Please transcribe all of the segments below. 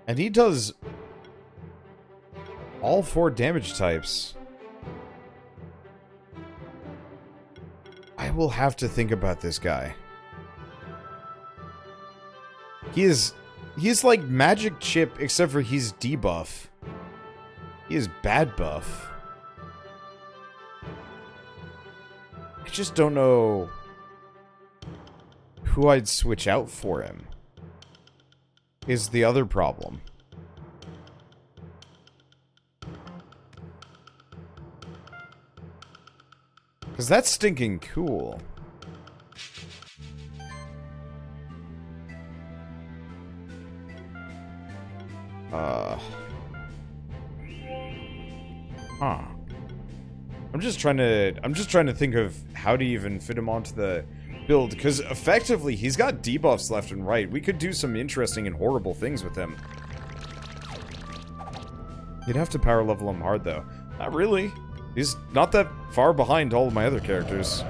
And he does all 4 damage types. I will have to think about this guy. He's like Magic Chip, except for he's debuff. He is bad buff. I just don't know who I'd switch out for him. Is the other problem. Because that's stinking cool. Huh. I'm just trying to think of how to even fit him onto the build, because effectively he's got debuffs left and right. We could do some interesting and horrible things with him. You'd have to power level him hard though. Not really. He's not that far behind all of my other characters.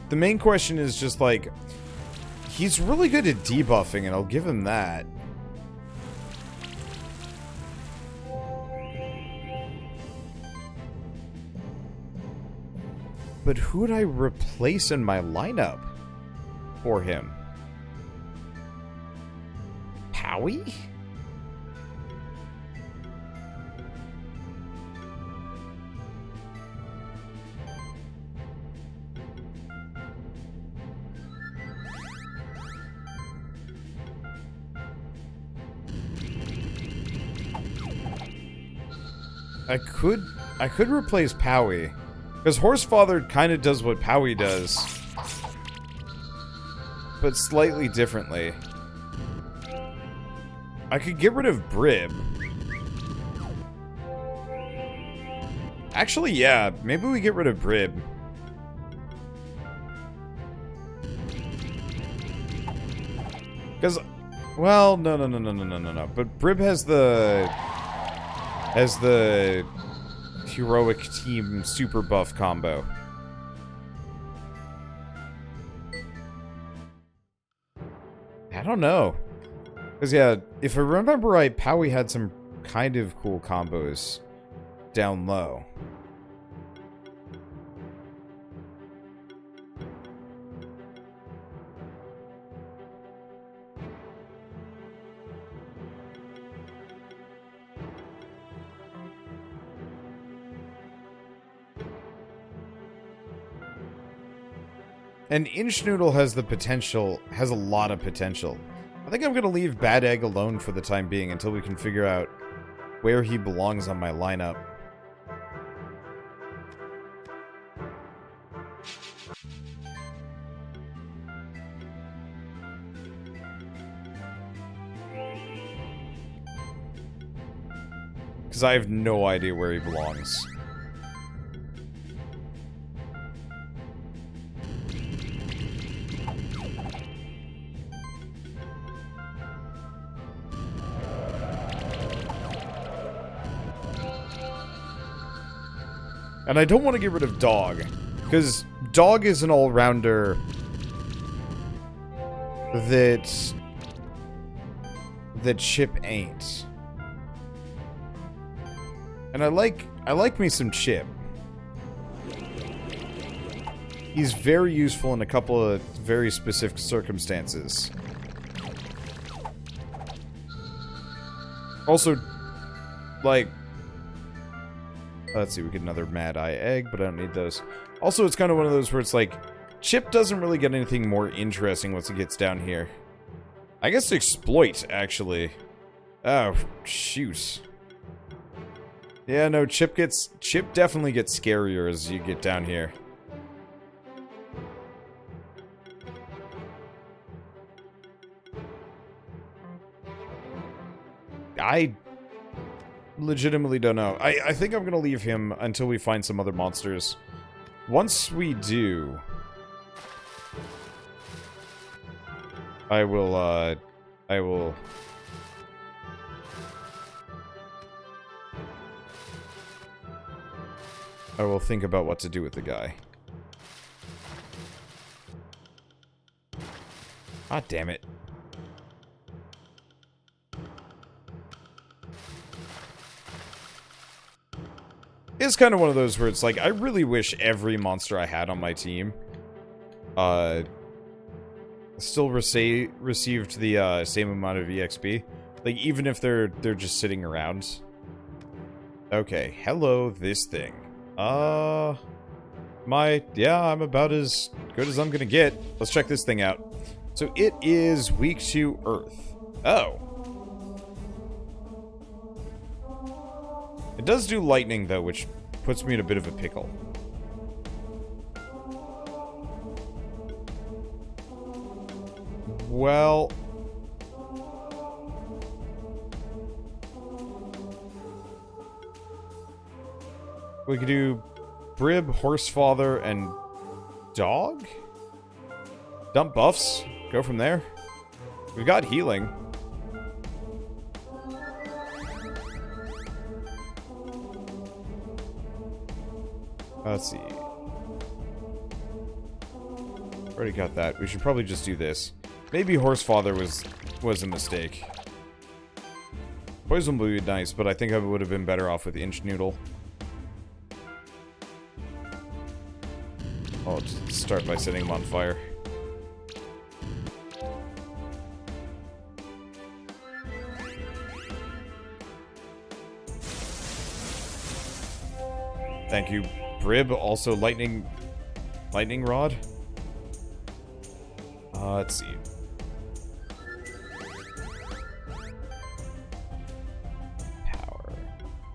The main question is just like, he's really good at debuffing, and I'll give him that. But who would I replace in my lineup for him? Powie? I could replace Powie. Because Horsefather kind of does what Powie does. But slightly differently. I could get rid of Brib. Actually, yeah. Maybe we get rid of Brib. Because, well, no. But Brib has the heroic team super buff combo. I don't know. Because, yeah, if I remember right, Powie had some kind of cool combos down low. And Inchnoodle has the potential, has a lot of potential. I think I'm going to leave Bad Egg alone for the time being until we can figure out where he belongs on my lineup. Because I have no idea where he belongs. And I don't want to get rid of Dog, because Dog is an all-rounder that Chip ain't. And I like me some Chip. He's very useful in a couple of very specific circumstances. Also, like, let's see, we get another Mad Eye Egg, but I don't need those. Also, it's kind of one of those where it's like, Chip doesn't really get anything more interesting once he gets down here. I guess Exploit, actually. Oh, shoot. Yeah, no, Chip definitely gets scarier as you get down here. I legitimately don't know. I think I'm gonna leave him until we find some other monsters. Once we do, I will think about what to do with the guy. Ah, damn it. It's kind of one of those where it's like, I really wish every monster I had on my team still received the same amount of EXP. Like, even if they're just sitting around. Okay, hello, this thing. Yeah, I'm about as good as I'm gonna get. Let's check this thing out. So it is weak to Earth. Oh. It does do lightning, though, which puts me in a bit of a pickle. Well... we could do Brib, Horsefather, and Dog? Dump buffs. Go from there. We've got healing. Let's see. Already got that. We should probably just do this. Maybe Horsefather was a mistake. Poison would be nice, but I think I would have been better off with Inch Noodle. I'll just start by setting him on fire. Thank you, Brib. Also, lightning rod. Let's see. Power.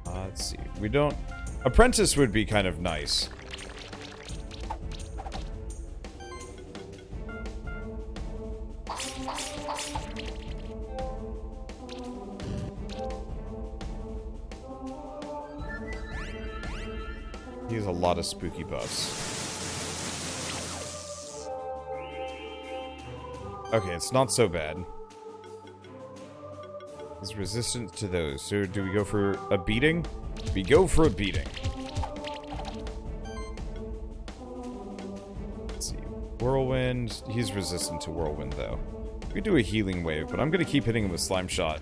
Let's see. We don't. Apprentice would be kind of nice. He has a lot of spooky buffs. Okay, it's not so bad. He's resistant to those. So do we go for a beating? We go for a beating. Let's see. Whirlwind. He's resistant to Whirlwind, though. We do a healing wave, but I'm going to keep hitting him with Slime Shot.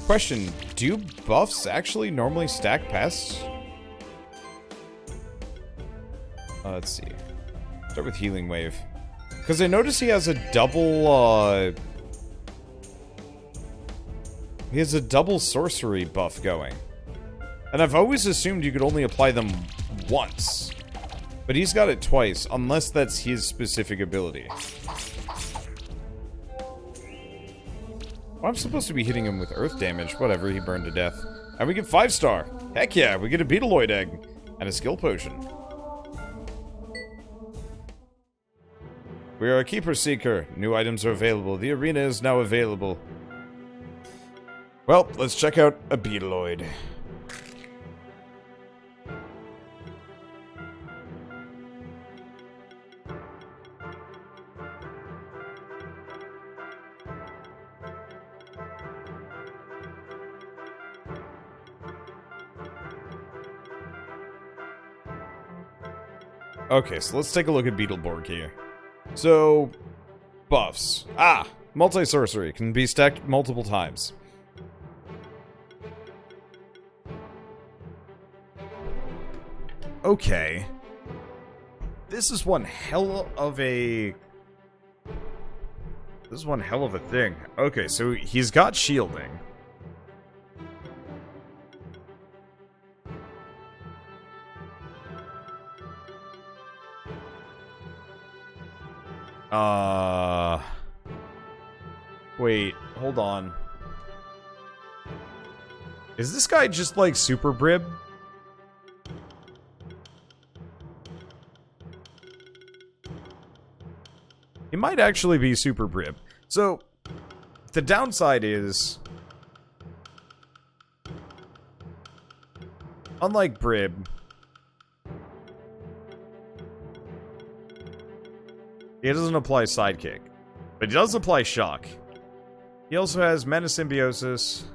Question, do buffs actually normally stack pests? Let's see. Start with Healing Wave. Because I notice he has a double, he has a double sorcery buff going. And I've always assumed you could only apply them once. But he's got it twice, unless that's his specific ability. Well, I'm supposed to be hitting him with earth damage. Whatever, he burned to death. And we get 5-star. Heck yeah, we get a Beetloid egg. And a skill potion. We are a Keeper Seeker. New items are available. The arena is now available. Well, let's check out a Beetloid. Okay, so let's take a look at Beetleborg here. So, buffs. Multi-sorcery can be stacked multiple times. Okay. This is one hell of a... This is one hell of a thing. Okay, so he's got shielding. Wait, hold on. Is this guy just like Super Brib? He might actually be Super Brib. So, the downside is... unlike Brib... he doesn't apply Sidekick. But he does apply shock. He also has Mana Symbiosis.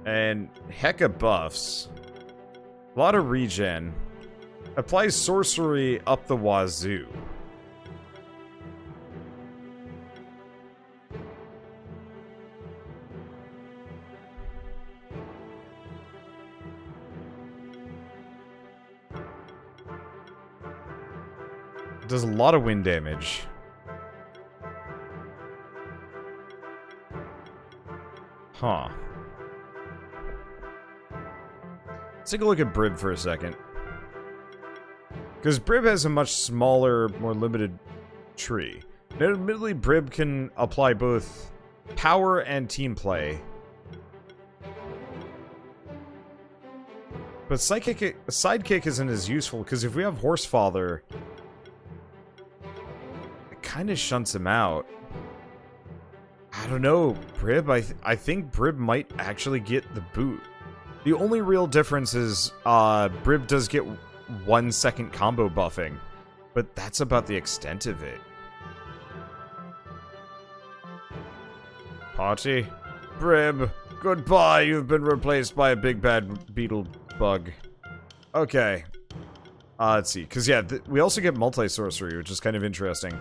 And hecka buffs. A lot of regen. Applies sorcery up the wazoo. Does a lot of wind damage. Huh. Let's take a look at Brib for a second. Because Brib has a much smaller, more limited tree. Now, admittedly, Brib can apply both power and team play. But Sidekick isn't as useful, because if we have Horsefather, it kind of shunts him out. I don't know, Brib, I think Brib might actually get the boot. The only real difference is, Brib does get 1 second combo buffing, but that's about the extent of it. Party? Brib, goodbye, you've been replaced by a big bad beetle bug. Okay. Let's see, because yeah, we also get multi-sorcery, which is kind of interesting.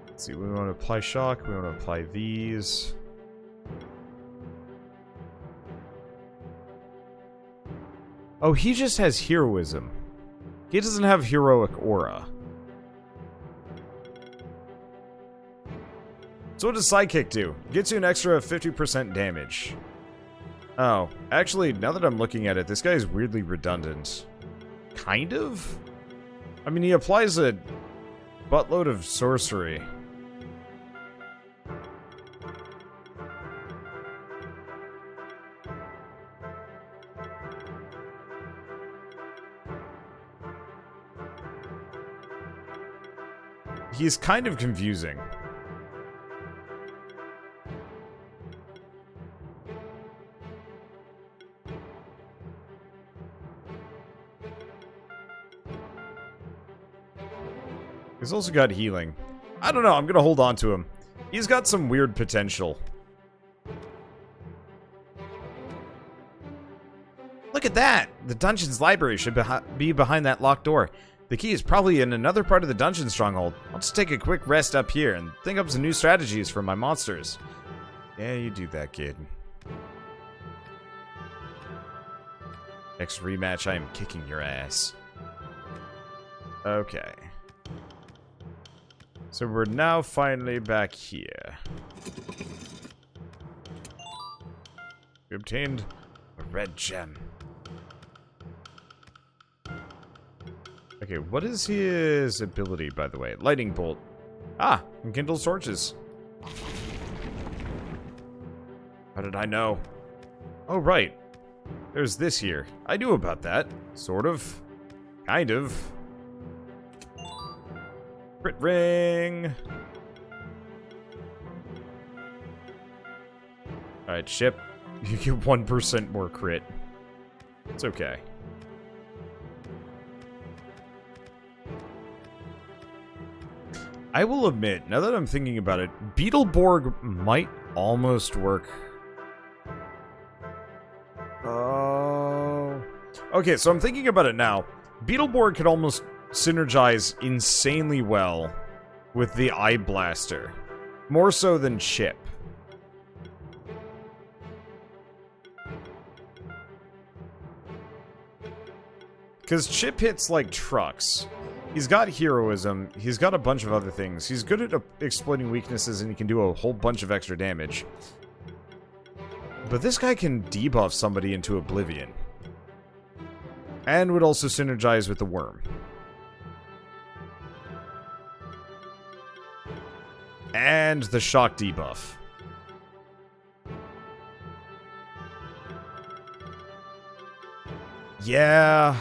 Let's see, we want to apply shock, we want to apply these. Oh, he just has heroism. He doesn't have heroic aura. So what does Sidekick do? Gets you an extra 50% damage. Oh, actually, now that I'm looking at it, this guy is weirdly redundant. Kind of? I mean, he applies a buttload of sorcery. He's kind of confusing. He's also got healing. I don't know, I'm gonna hold on to him. He's got some weird potential. Look at that! The dungeon's library should be behind that locked door. The key is probably in another part of the dungeon stronghold. I'll just take a quick rest up here and think up some new strategies for my monsters. Yeah, you do that, kid. Next rematch, I am kicking your ass. Okay. So we're now finally back here. We obtained a red gem. Okay, what is his ability, by the way? Lightning bolt. Ah, enkindle torches. How did I know? Oh, right. There's this here. I knew about that. Sort of. Kind of. Crit ring. Alright, ship. You get 1% more crit. It's okay. I will admit, now that I'm thinking about it, Beetleborg might almost work. Oh. Okay, so I'm thinking about it now. Beetleborg could almost synergize insanely well with the Eye Blaster. More so than Chip. Because Chip hits like trucks. He's got heroism, he's got a bunch of other things. He's good at exploiting weaknesses and he can do a whole bunch of extra damage. But this guy can debuff somebody into oblivion. And would also synergize with the worm. And the shock debuff. Yeah...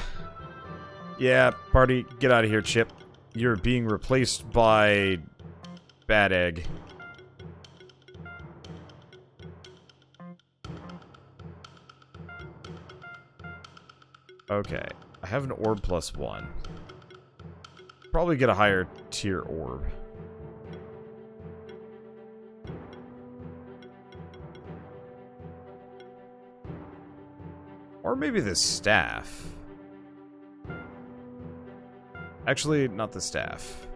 Yeah, party, get out of here, Chip. You're being replaced by... Bad Egg. Okay. I have an orb +1. Probably get a higher tier orb. Or maybe the staff. Actually, not the staff.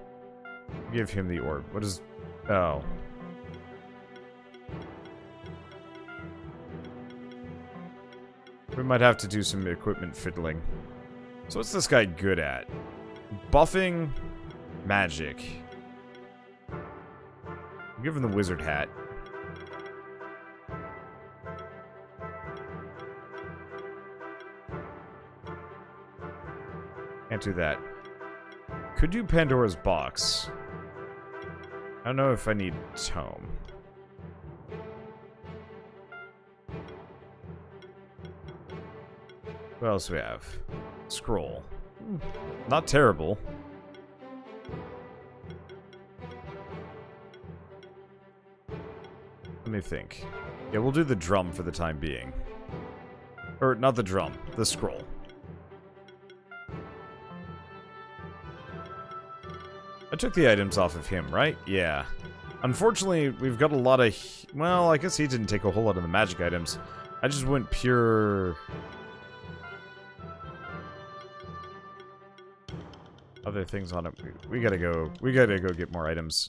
Give him the orb. What is... Oh. We might have to do some equipment fiddling. So what's this guy good at? Buffing, magic. I'll give him the wizard hat. Can't do that. Could do Pandora's box. I don't know if I need tome. What else do we have? Scroll. Not terrible. Let me think. Yeah, we'll do the drum for the time being. Or, not the drum. The scroll. I took the items off of him, right? Yeah. Unfortunately, we've got a lot of... Well, I guess he didn't take a whole lot of the magic items. I just went pure... Other things on it. We gotta go get more items.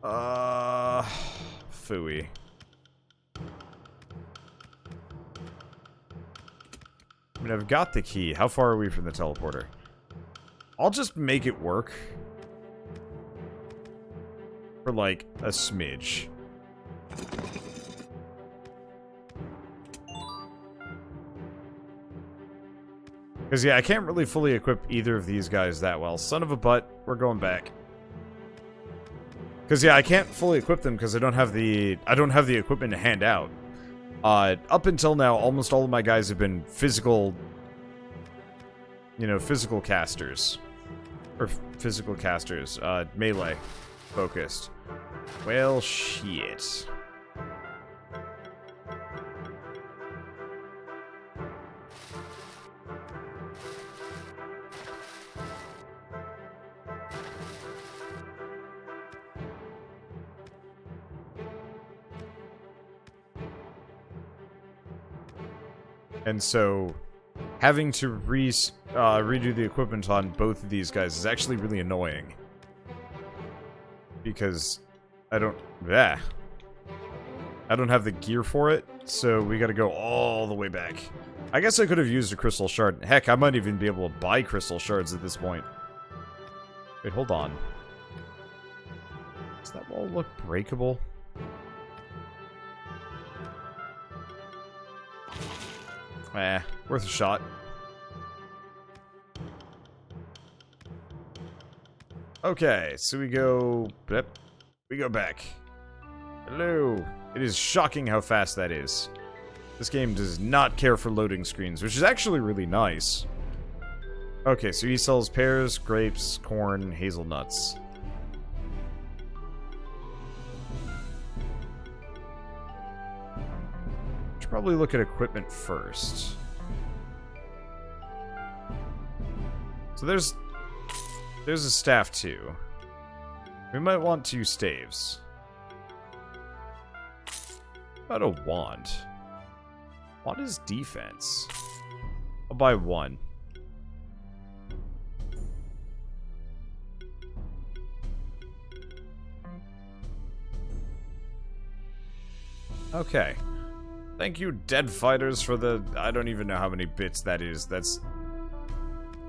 Phooey. I mean, I've got the key. How far are we from the teleporter? I'll just make it work. For, like, a smidge. Because, yeah, I can't really fully equip either of these guys that well. Son of a butt, we're going back. Because, yeah, I can't fully equip them because I don't have the equipment to hand out. Up until now, almost all of my guys have been physical... You know, physical casters. Or physical casters. Melee focused. Well, shit. And so, having to redo the equipment on both of these guys is actually really annoying. Because I don't have the gear for it, so we gotta go all the way back. I guess I could have used a crystal shard. Heck, I might even be able to buy crystal shards at this point. Wait, hold on. Does that wall look breakable? Worth a shot. Okay, so we go... Yep, we go back. Hello. It is shocking how fast that is. This game does not care for loading screens, which is actually really nice. Okay, so he sells pears, grapes, corn, hazelnuts. Should probably look at equipment first. So there's a staff too. We might want 2 staves. How about a wand? Wand is defense. I'll buy 1. Okay. Thank you, Dead Fighters, for the... I don't even know how many bits that is. That's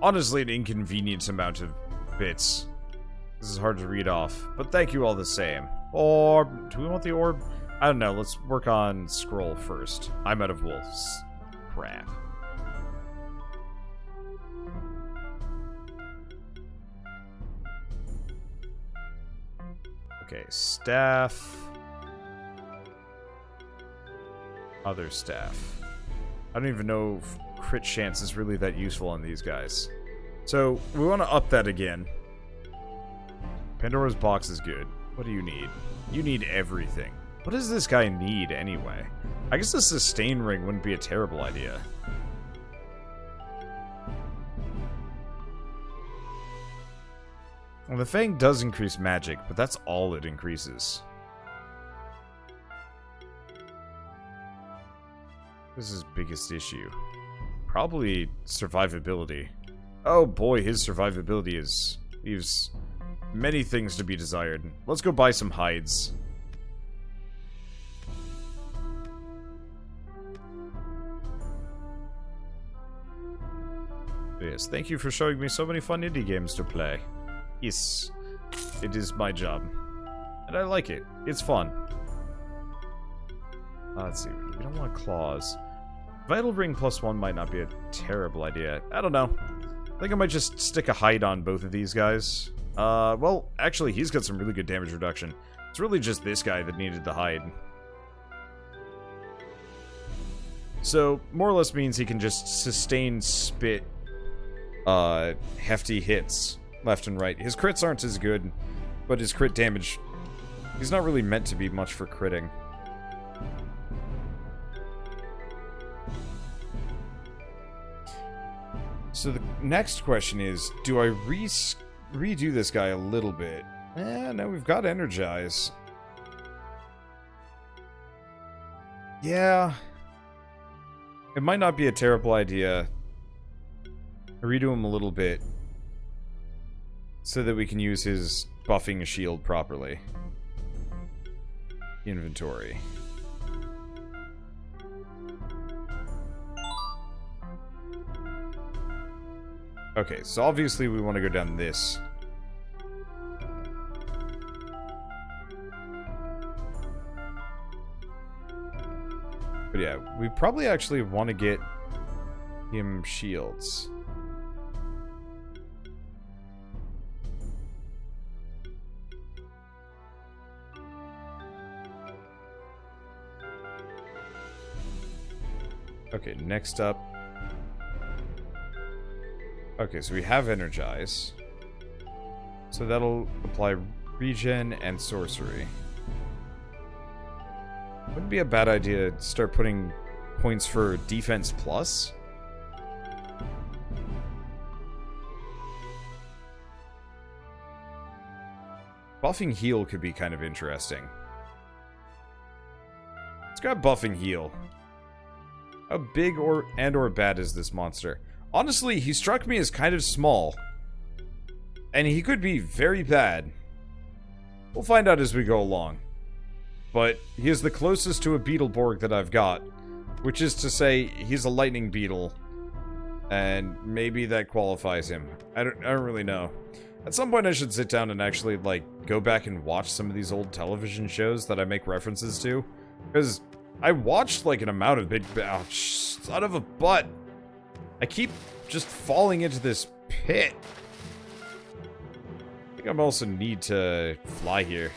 honestly an inconvenient amount of bits. This is hard to read off. But thank you all the same. Orb. Do we want the orb? I don't know. Let's work on scroll first. I'm out of wolves. Crap. Okay, staff. Other staff. I don't even know if crit chance is really that useful on these guys. So, we want to up that again. Pandora's box is good. What do you need? You need everything. What does this guy need, anyway? I guess a sustain ring wouldn't be a terrible idea. Well, the Fang does increase magic, but that's all it increases. This is his biggest issue. Probably survivability. Oh boy, his survivability leaves many things to be desired. Let's go buy some hides. Yes, thank you for showing me so many fun indie games to play. Yes, it is my job. And I like it. It's fun. Let's see, we don't want claws. Vital Ring +1 might not be a terrible idea. I don't know. I think I might just stick a hide on both of these guys. Well, actually, he's got some really good damage reduction. It's really just this guy that needed the hide. So, more or less means he can just sustain spit hefty hits left and right. His crits aren't as good, but his crit damage, he's not really meant to be much for critting. So the next question is, do I redo this guy a little bit? No, we've got Energize. Yeah. It might not be a terrible idea. Redo him a little bit so that we can use his buffing shield properly. Inventory. Okay, so obviously we want to go down this. But yeah, we probably actually want to get him shields. Okay, next up. Okay, so we have Energize. So that'll apply regen and sorcery. Wouldn't be a bad idea to start putting points for defense plus. Buffing heal could be kind of interesting. Let's grab buffing heal. How big or bad is this monster? Honestly, he struck me as kind of small. And he could be very bad. We'll find out as we go along. But he is the closest to a Beetleborg that I've got. Which is to say, he's a lightning beetle. And maybe that qualifies him. I don't really know. At some point I should sit down and actually, like, go back and watch some of these old television shows that I make references to. Because I watched, like, an amount of big... Ouch, son of a butt! I keep just falling into this pit. I think I also need to fly here.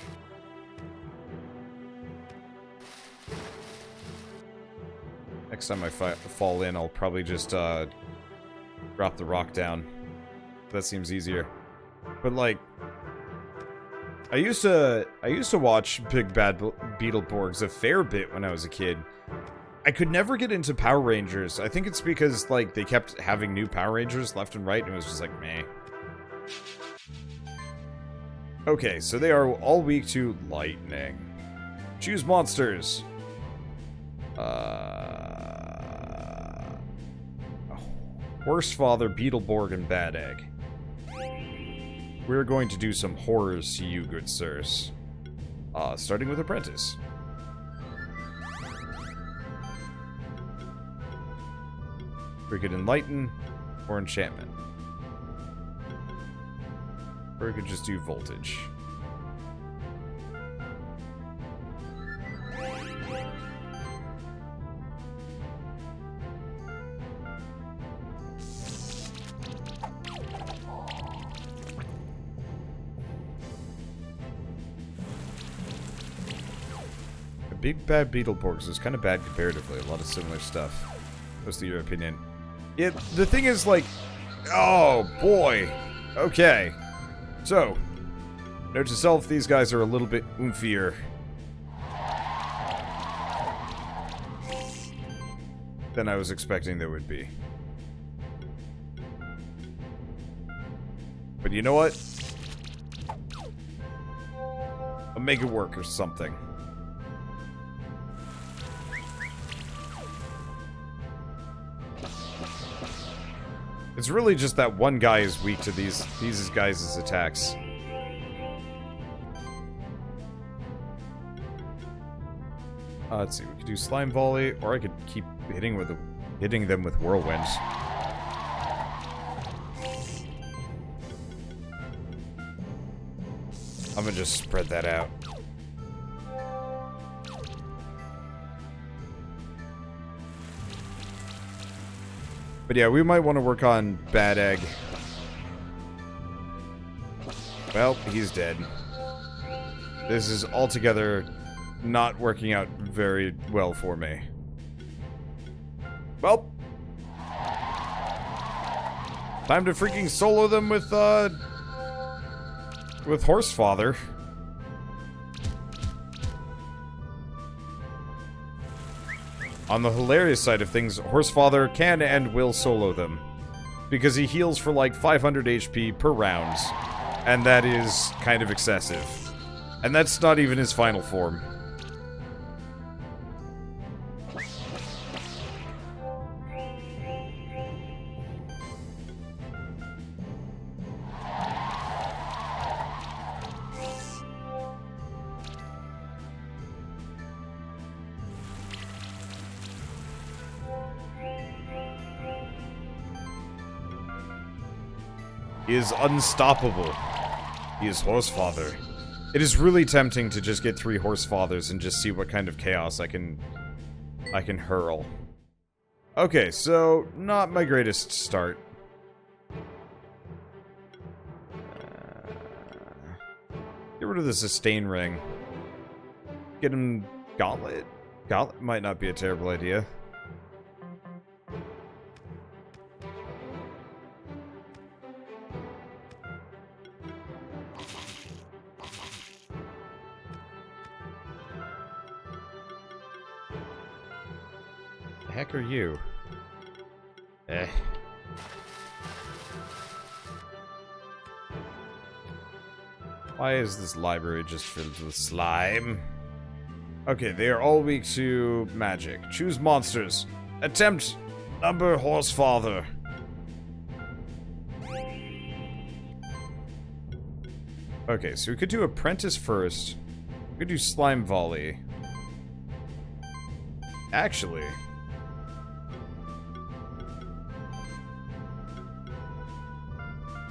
Next time I fall in, I'll probably just drop the rock down. That seems easier. But like, I used to watch Big Bad Beetleborgs a fair bit when I was a kid. I could never get into Power Rangers. I think it's because, like, they kept having new Power Rangers left and right, and it was just like, meh. Okay, so they are all weak to lightning. Choose monsters. Horsefather, Beetleborg, and Bad Egg. We're going to do some horrors to you, good sirs. Starting with Apprentice. We could Enlighten or Enchantment. Or we could just do Voltage. The Big Bad Beetleborgs is kind of bad comparatively. A lot of similar stuff. What's your opinion? Yeah, the thing is, like... Oh, boy. Okay. So, note to self, these guys are a little bit oomfier. Than I was expecting they would be. But you know what? I'll make it work or something. It's really just that one guy is weak to these guys' attacks. Let's see, we could do slime volley, or I could keep hitting them with whirlwinds. I'm gonna just spread that out. But yeah, we might want to work on Bad Egg. Well, he's dead. This is altogether not working out very well for me. Well, time to freaking solo them with Horsefather. On the hilarious side of things, Horsefather can and will solo them, because he heals for like 500 HP per round, and that is kind of excessive. And that's not even his final form. He is unstoppable. He is Horsefather. It is really tempting to just get 3 Horsefathers and just see what kind of chaos I can hurl. Okay, so not my greatest start. Get rid of the sustain ring. Get him Gauntlet. Gauntlet might not be a terrible idea. Heck are you? Why is this library just filled with slime? Okay, they are all weak to magic. Choose monsters. Attempt number Horsefather. Okay, so we could do Apprentice first. We could do Slime Volley. Actually,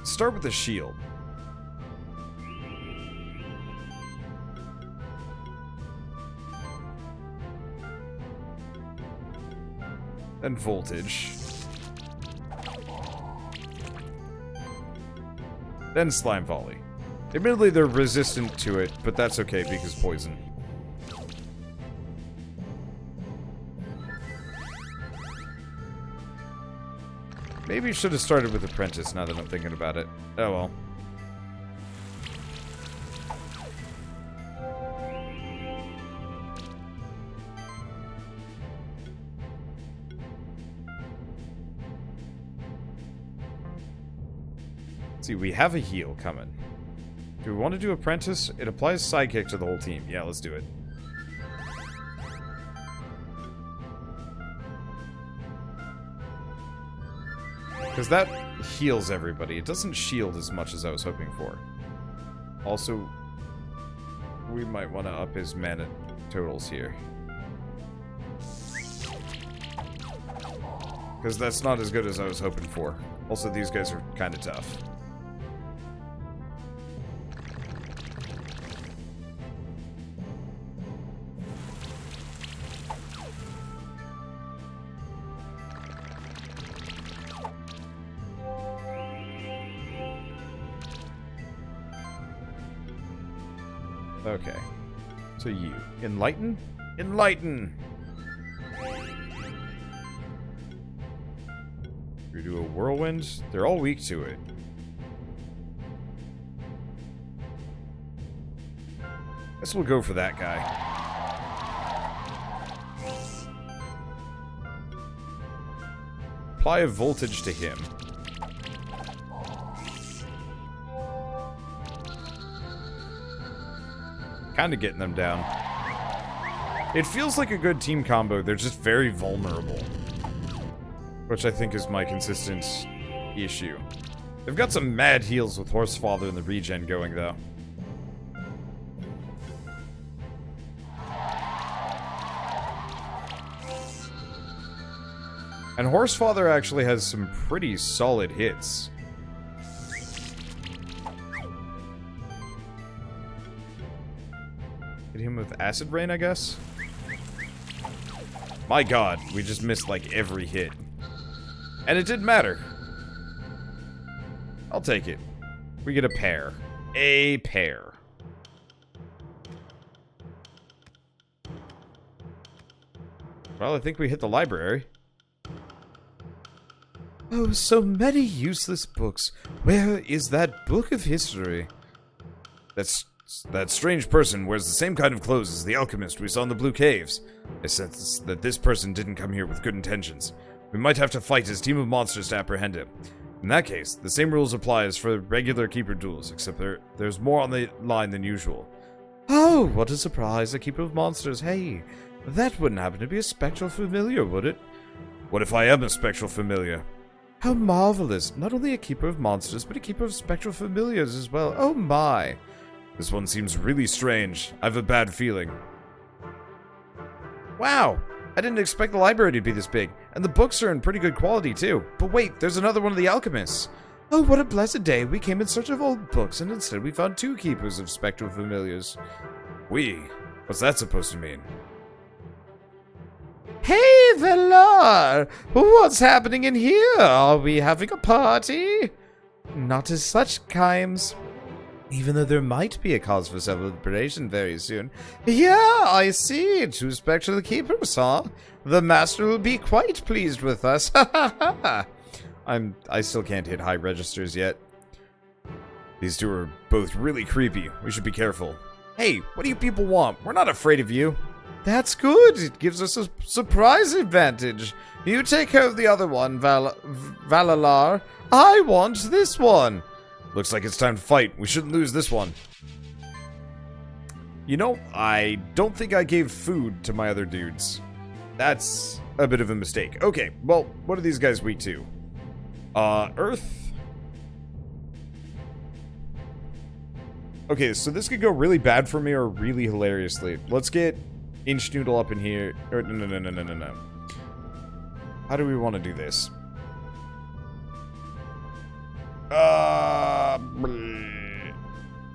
start with the shield. Then voltage. Then slime volley. Admittedly, they're resistant to it, but that's okay because poison. Maybe should have started with Apprentice now that I'm thinking about it. Oh well. Let's see, we have a heal coming. Do we want to do Apprentice? It applies Sidekick to the whole team. Yeah, let's do it. Because that heals everybody. It doesn't shield as much as I was hoping for. Also, we might want to up his mana totals here. Because that's not as good as I was hoping for. Also, these guys are kind of tough. Okay. So you. Enlighten? Enlighten! We do a whirlwind. They're all weak to it. Guess we'll go for that guy. Apply a voltage to him. Kind of getting them down. It feels like a good team combo. They're just very vulnerable. Which I think is my consistent issue. They've got some mad heals with Horsefather and the regen going, though. And Horsefather actually has some pretty solid hits. Hit him with Acid Rain, I guess? My god, we just missed like every hit. And it didn't matter. I'll take it. We get a pair. A pair. Well, I think we hit the library. Oh, so many useless books. Where is that book of history? That strange person wears the same kind of clothes as the alchemist we saw in the Blue Caves. I sense that this person didn't come here with good intentions. We might have to fight his team of monsters to apprehend him. In that case, the same rules apply as for regular Keeper duels, except there's more on the line than usual. Oh, what a surprise, a Keeper of Monsters. Hey, that wouldn't happen to be a spectral familiar, would it? What if I am a spectral familiar? How marvelous. Not only a Keeper of Monsters, but a Keeper of Spectral Familiars as well. Oh my. This one seems really strange. I have a bad feeling. Wow. I didn't expect the library to be this big. And the books are in pretty good quality, too. But wait, there's another one of the alchemists. Oh, what a blessed day. We came in search of old books, and instead we found 2 Keepers of Spectral Familiars. What's that supposed to mean? Hey, Velar! What's happening in here? Are we having a party? Not as such, Kimes. Even though there might be a cause for celebration very soon. Yeah, I see. 2 spectral keepers, huh? The master will be quite pleased with us. Ha ha ha! I still can't hit high registers yet. These 2 are both really creepy. We should be careful. Hey, what do you people want? We're not afraid of you. That's good. It gives us a surprise advantage. You take care of the other one, Valalar. I want this one. Looks like it's time to fight. We shouldn't lose this one. You know, I don't think I gave food to my other dudes. That's a bit of a mistake. Okay, well, what are these guys weak to? Earth? Okay, so this could go really bad for me or really hilariously. Let's get Inch Noodle up in here. Or, no. How do we want to do this?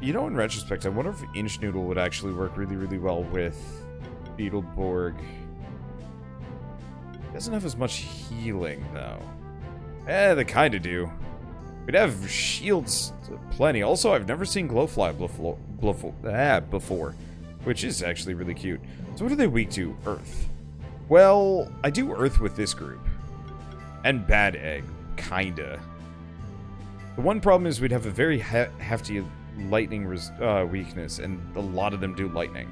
You know, in retrospect, I wonder if Inch Noodle would actually work really, really well with Beetleborg. Doesn't have as much healing, though. They kind of do. We'd have shields plenty. Also, I've never seen Glowfly before, which is actually really cute. So what are they weak to? Earth. Well, I do Earth with this group. And Bad Egg. Kinda. The one problem is we'd have a very hefty lightning weakness, and a lot of them do lightning.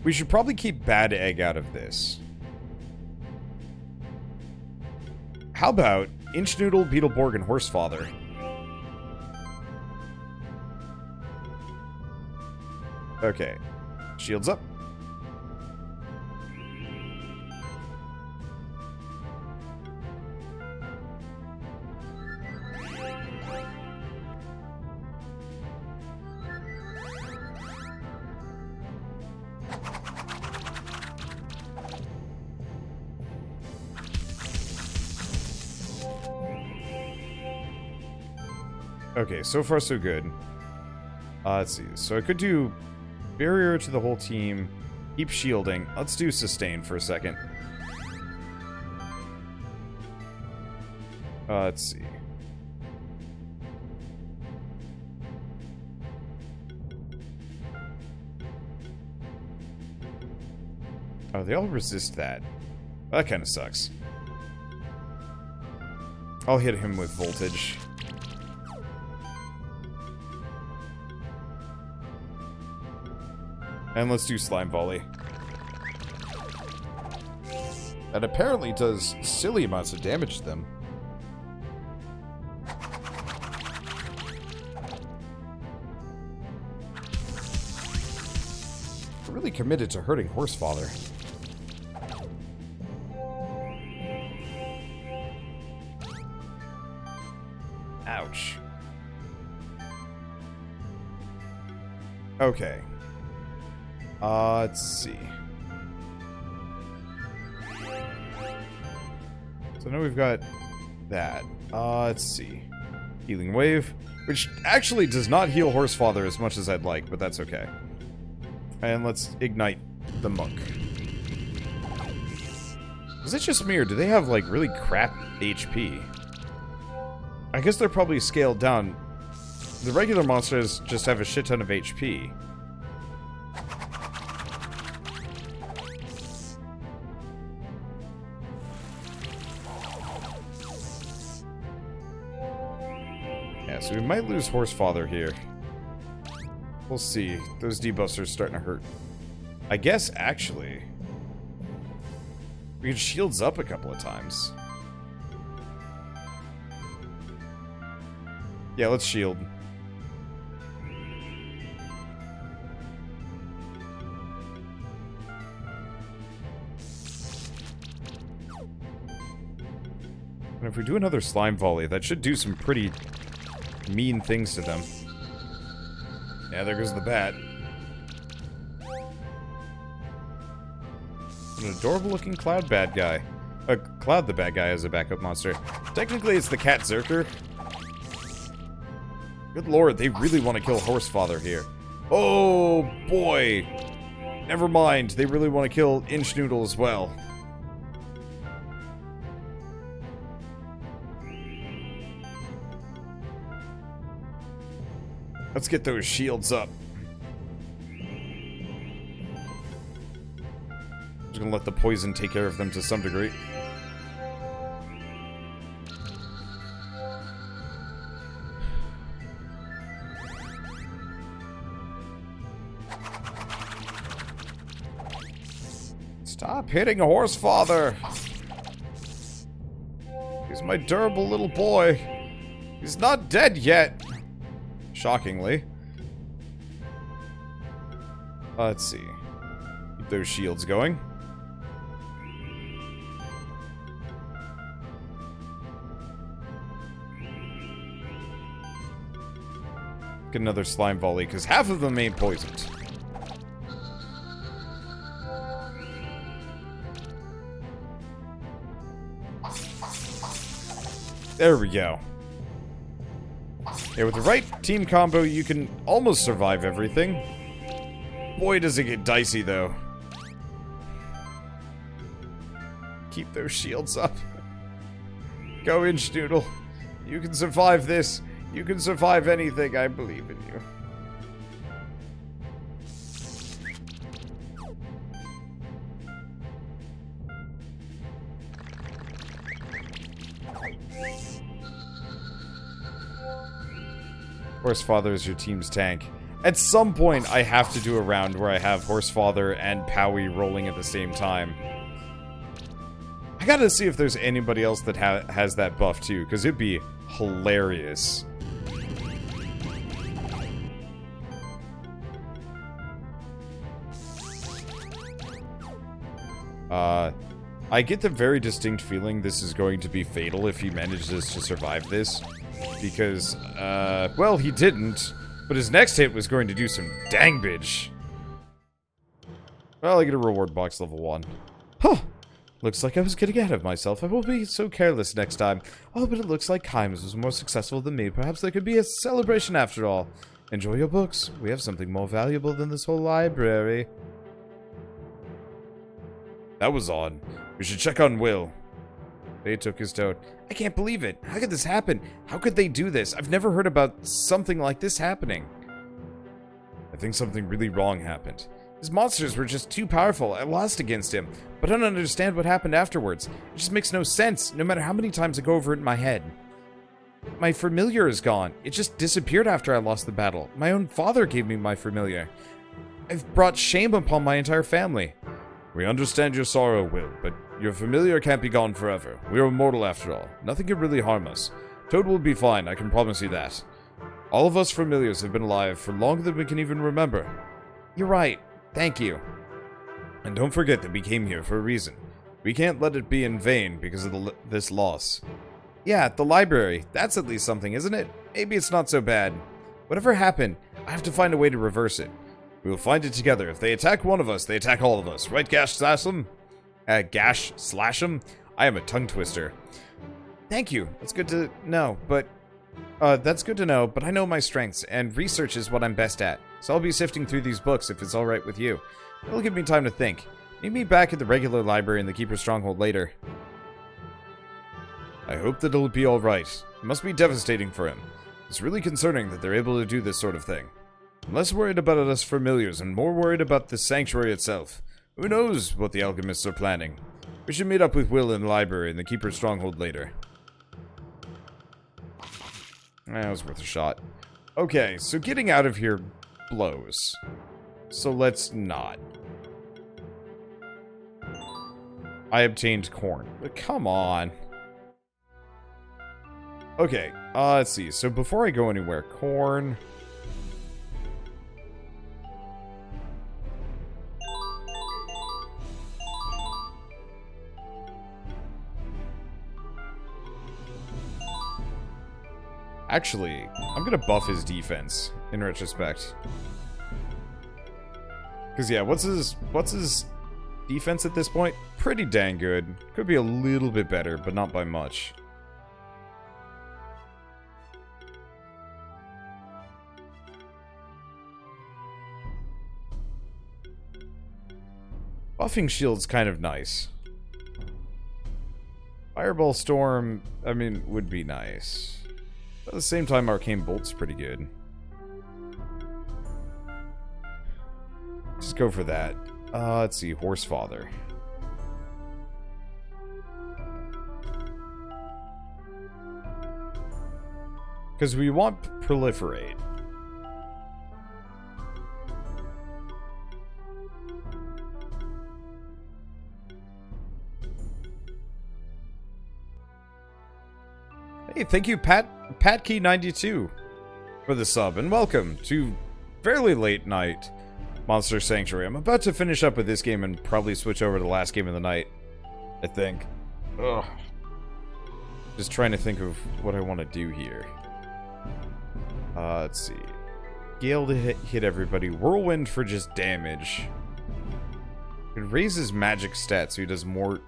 We should probably keep Bad Egg out of this. How about Inch Noodle, Beetleborg, and Horsefather? Okay. Shields up. Okay, so far so good. Let's see. So I could do barrier to the whole team, keep shielding. Let's do sustain for a second. Let's see. Oh, they all resist that. That kind of sucks. I'll hit him with voltage. And let's do Slime Volley. That apparently does silly amounts of damage to them. really committed to hurting Horsefather. Ouch. Okay. Let's see. So now we've got that. Let's see. Healing Wave, which actually does not heal Horsefather as much as I'd like, but that's okay. And let's ignite the monk. Is it just me, or do they have, like, really crap HP? I guess they're probably scaled down. The regular monsters just have a shit ton of HP. Yeah, so we might lose Horsefather here. We'll see. Those debuffs are starting to hurt. I guess, actually, we can shields up a couple of times. Yeah, let's shield. And if we do another slime volley, that should do some pretty mean things to them. Yeah, there goes the bat. An adorable looking Cloud bad guy. Cloud the bad guy as a backup monster. Technically, it's the Cat Zerker. Good lord, they really want to kill Horsefather here. Oh, boy. Never mind, they really want to kill Inchnoodle as well. Let's get those shields up. Just gonna let the poison take care of them to some degree. Stop hitting Horsefather! He's my durable little boy. He's not dead yet. Shockingly. Let's see. Keep those shields going. Get another slime volley, because half of them ain't poisoned. There we go. Yeah, with the right team combo, you can almost survive everything. Boy, does it get dicey, though. Keep those shields up. Go, Inchnoodle. You can survive this. You can survive anything. I believe in you. Horsefather is your team's tank. At some point, I have to do a round where I have Horsefather and Powie rolling at the same time. I gotta see if there's anybody else that has that buff too, because it'd be hilarious. I get the very distinct feeling this is going to be fatal if he manages to survive this. Because, well, he didn't. But his next hit was going to do some dangbage. Well, I get a reward box level 1. Huh. Looks like I was getting ahead of myself. I won't be so careless next time. Oh, but it looks like Kaimus was more successful than me. Perhaps there could be a celebration after all. Enjoy your books. We have something more valuable than this whole library. That was odd. We should check on Will. They took his toad. I can't believe it. How could this happen? How could they do this? I've never heard about something like this happening. I think something really wrong happened. His monsters were just too powerful. I lost against him. But I don't understand what happened afterwards. It just makes no sense, no matter how many times I go over it in my head. My familiar is gone. It just disappeared after I lost the battle. My own father gave me my familiar. I've brought shame upon my entire family. We understand your sorrow, Will, but your familiar can't be gone forever. We are immortal after all. Nothing can really harm us. Toad will be fine, I can promise you that. All of us familiars have been alive for longer than we can even remember. You're right. Thank you. And don't forget that we came here for a reason. We can't let it be in vain because of this loss. Yeah, the library. That's at least something, isn't it? Maybe it's not so bad. Whatever happened, I have to find a way to reverse it. We will find it together. If they attack one of us, they attack all of us. Right, Gash Slash 'em? Gash Slash 'em? I am a tongue twister. Thank you. That's good to know, but... that's good to know, but I know my strengths, and research is what I'm best at. So I'll be sifting through these books if it's alright with you. It'll give me time to think. Meet me back at the regular library in the Keeper's Stronghold later. I hope that it'll be alright. It must be devastating for him. It's really concerning that they're able to do this sort of thing. I'm less worried about us familiars and more worried about the sanctuary itself. Who knows what the alchemists are planning? We should meet up with Will in the library in the Keeper's Stronghold later. That was worth a shot. Okay, so getting out of here blows. So let's not. I obtained corn. But come on. Okay, let's see. So before I go anywhere, corn. Actually, I'm gonna buff his defense in retrospect. Cause yeah, what's his defense at this point? Pretty dang good. Could be a little bit better, but not by much. Buffing shield's kind of nice. Fireball Storm, I mean, would be nice. But at the same time, Arcane Bolt's pretty good. Just go for that. Let's see, Horsefather. Because we want Proliferate. Hey, thank you, Patkey92, for the sub, and welcome to fairly late night Monster Sanctuary. I'm about to finish up with this game and probably switch over to the last game of the night, I think. Ugh. Just trying to think of what I want to do here. Let's see. Gale to hit everybody. Whirlwind for just damage. It raises magic stats so he does more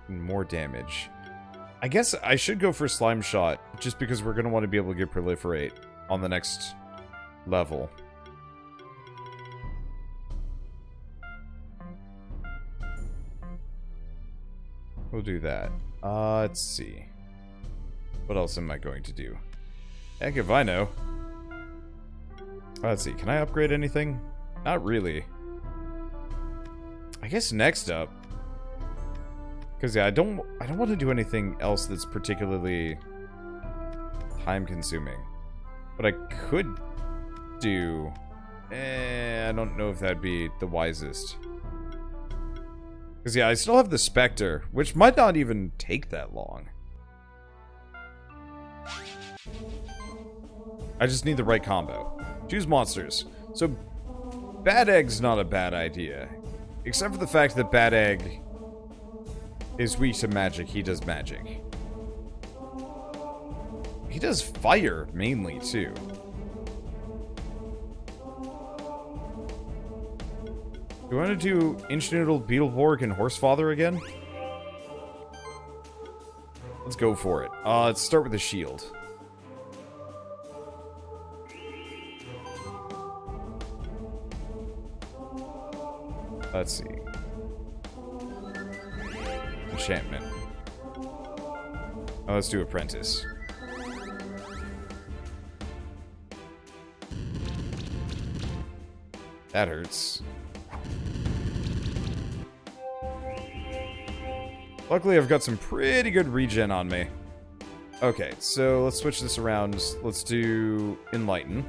damage. I guess I should go for Slime Shot, just because we're going to want to be able to get Proliferate on the next level. We'll do that. Let's see. What else am I going to do? Heck if I know. Let's see, can I upgrade anything? Not really. I guess next up... Because, yeah, I don't want to do anything else that's particularly time-consuming. What I could do... I don't know if that'd be the wisest. Because, yeah, I still have the Spectre, which might not even take that long. I just need the right combo. Choose monsters. So, Bad Egg's not a bad idea. Except for the fact that Bad Egg... is weak to magic. He does magic. He does fire, mainly, too. Do you want to do Inchnoodle, Beetleborg, and Horsefather again? Let's go for it. Let's start with the shield. Let's see. Enchantment. Let's do Apprentice. That hurts. Luckily, I've got some pretty good regen on me. Okay, so let's switch this around. Let's do Enlighten.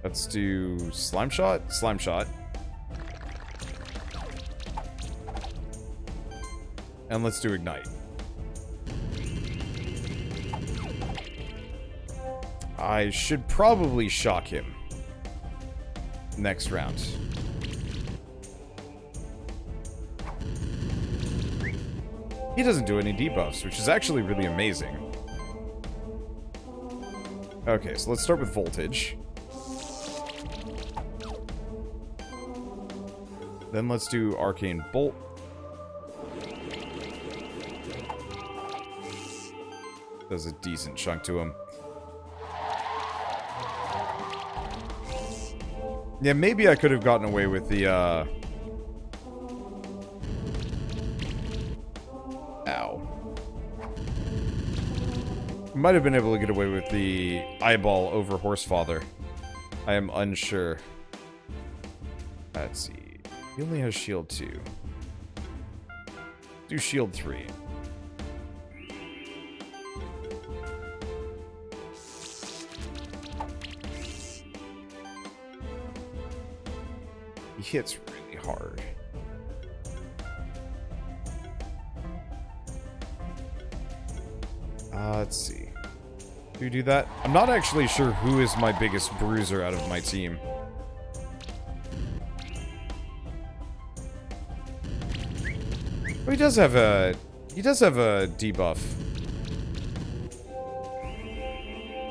Let's do Slime Shot. Slime Shot. And let's do Ignite. I should probably shock him. Next round. He doesn't do any debuffs, which is actually really amazing. Okay, so let's start with voltage. Then let's do arcane bolt. Does a decent chunk to him. Yeah, maybe I could have gotten away with the, Ow. Might have been able to get away with the eyeball over Horsefather. I am unsure. Let's see. He only has shield 2. Do shield 3. He hits really hard. Let's see. Do we do that? I'm not actually sure who is my biggest bruiser out of my team. Oh, he does have a debuff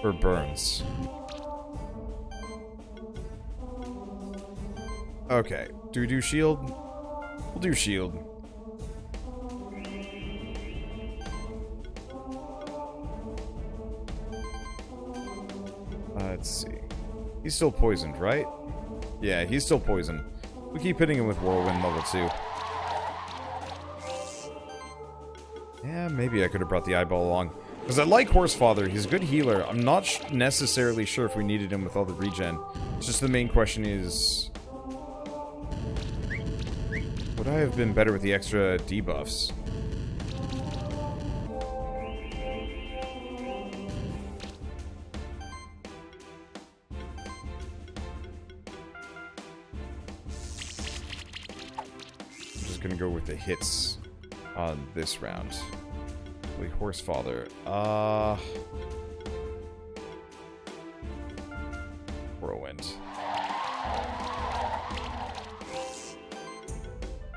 for burns. Okay, do we do shield? We'll do shield. Let's see. He's still poisoned, right? Yeah, he's still poisoned. We keep hitting him with Whirlwind level 2. Yeah, maybe I could have brought the eyeball along. Because I like Horsefather. He's a good healer. I'm not necessarily sure if we needed him with all the regen. It's just the main question is... would I have been better with the extra debuffs? I'm just gonna go with the hits on this round. Like Horsefather. Whirlwind.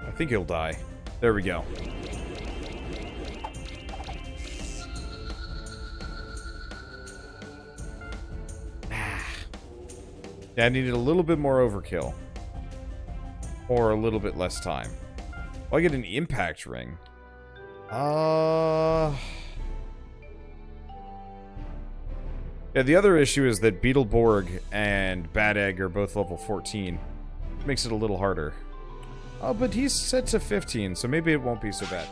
I think he'll die. There we go. Yeah, I needed a little bit more overkill. Or a little bit less time. Oh, I get an impact ring. Yeah, the other issue is that Beetleborg and Bad Egg are both level 14. Makes it a little harder. Oh, but he's set to 15, so maybe it won't be so bad.